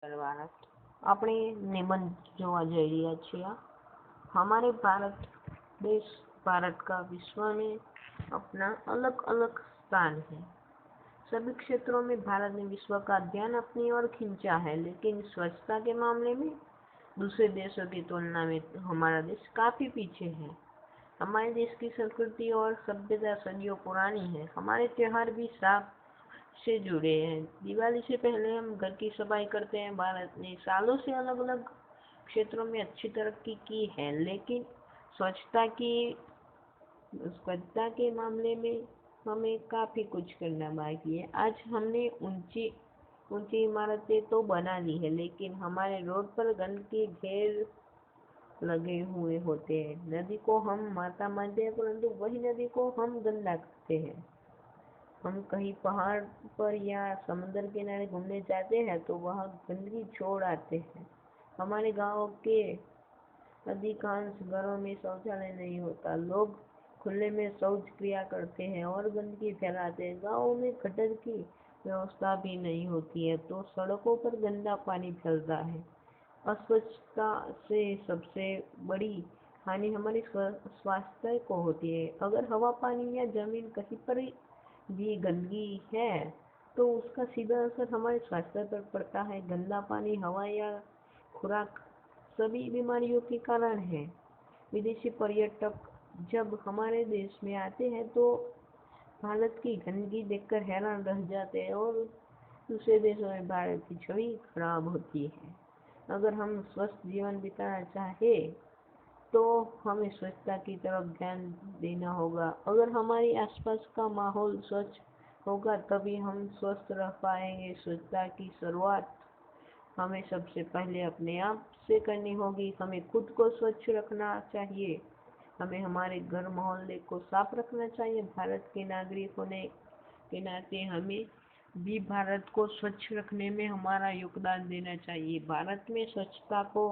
ભારત આપણે નિબંધ જોવા જઈ રહ્યા છીએ। हमारे भारत का विश्व में अपना अलग अलग स्थान है। सभी क्षेत्रों में भारत ने विश्व का ध्यान अपनी ओर खींचा है, लेकिन स्वच्छता के मामले में दूसरे देशों की तुलना में हमारा देश काफी पीछे है। हमारे देश की संस्कृति और सभ्यता सदियों पुरानी है। हमारे त्योहार भी साफ से जुड़े हैं। दिवाली से पहले हम घर की सफाई करते हैं। भारत ने सालों से अलग अलग क्षेत्रों में अच्छी तरक्की की है, लेकिन स्वच्छता के मामले में हमें काफी कुछ करना बाकी है। आज हमने ऊंची ऊंची इमारतें तो बना ली है, लेकिन हमारे रोड पर गंदगी ढेर लगे हुए होते हैं। नदी को हम माता मानते हैं, परंतु वही नदी को हम गंदा करते हैं। हम कहीं पहाड़ पर या समुद्र किनारे घूमने जाते हैं तो वहाँ गंदगी छोड़ आते हैं। हमारे गांव के अधिकांश घरों में शौचालय नहीं होता। लोग खुले में शौच क्रिया करते हैं और गंदगी फैलाते हैं। गाँव में गटर की व्यवस्था भी नहीं होती है, तो सड़कों पर गंदा पानी फैलता है। अस्वच्छता से सबसे बड़ी हानि हमारे स्वास्थ्य को होती है। अगर हवा, पानी या जमीन कहीं पर भी गंदगी है तो उसका सीधा असर हमारे स्वास्थ्य पर पड़ता है। गंदा पानी, हवा या खुराक सभी बीमारियों के कारण है। विदेशी पर्यटक जब हमारे देश में आते हैं तो भारत की गंदगी देखकर हैरान रह जाते हैं और दूसरे देशों में भारत की छवि खराब होती है। अगर हम स्वस्थ जीवन बिताना चाहे तो हमें स्वच्छता की तरफ ध्यान देना होगा। अगर हमारे आसपास का माहौल स्वच्छ होगा तभी हम स्वस्थ रह पाएंगे। स्वच्छता की शुरुआत हमें सबसे पहले अपने आप से करनी होगी। हमें खुद को स्वच्छ रखना चाहिए। हमें हमारे घर, मोहल्ले को साफ रखना चाहिए। भारत के नागरिक होने के नाते हमें भी भारत को स्वच्छ रखने में हमारा योगदान देना चाहिए। भारत में स्वच्छता को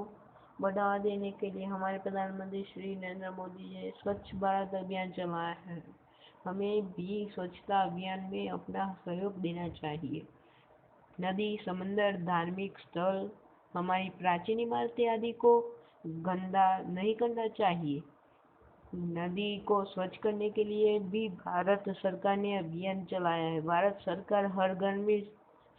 बढ़ावा देने के लिए हमारे प्रधानमंत्री श्री नरेंद्र मोदी जी ने स्वच्छ भारत अभियान चलाया है। हमें भी स्वच्छता अभियान में अपना सहयोग देना चाहिए। नदी, समुद्र, धार्मिक स्थल, हमारी प्राचीन इमारतें आदि को गंदा नहीं करना चाहिए। नदी को स्वच्छ करने के लिए भी भारत सरकार ने अभियान चलाया है। भारत सरकार हर घर में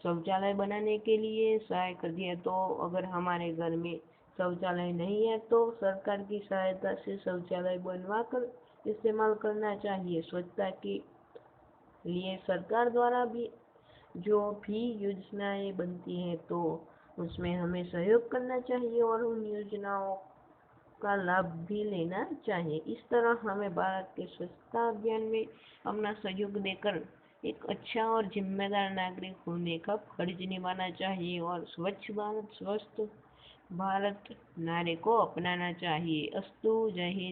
शौचालय बनाने के लिए सहाय करती है। तो अगर हमारे घर में शौचालय नहीं है तो सरकार की सहायता से शौचालय बनवा कर इस्तेमाल करना चाहिए। स्वच्छता के लिए सरकार द्वारा भी जो भी योजनाएं बनती हैं तो उसमें हमें सहयोग करना चाहिए और उन योजनाओं का लाभ भी लेना चाहिए। इस तरह हमें भारत के स्वच्छता अभियान में अपना सहयोग देकर एक अच्छा और जिम्मेदार नागरिक होने का फर्ज निभाना चाहिए और स्वच्छ भारत, स्वस्थ भारत नारे को अपनाना चाहिए। अस्तु। जय हिंद।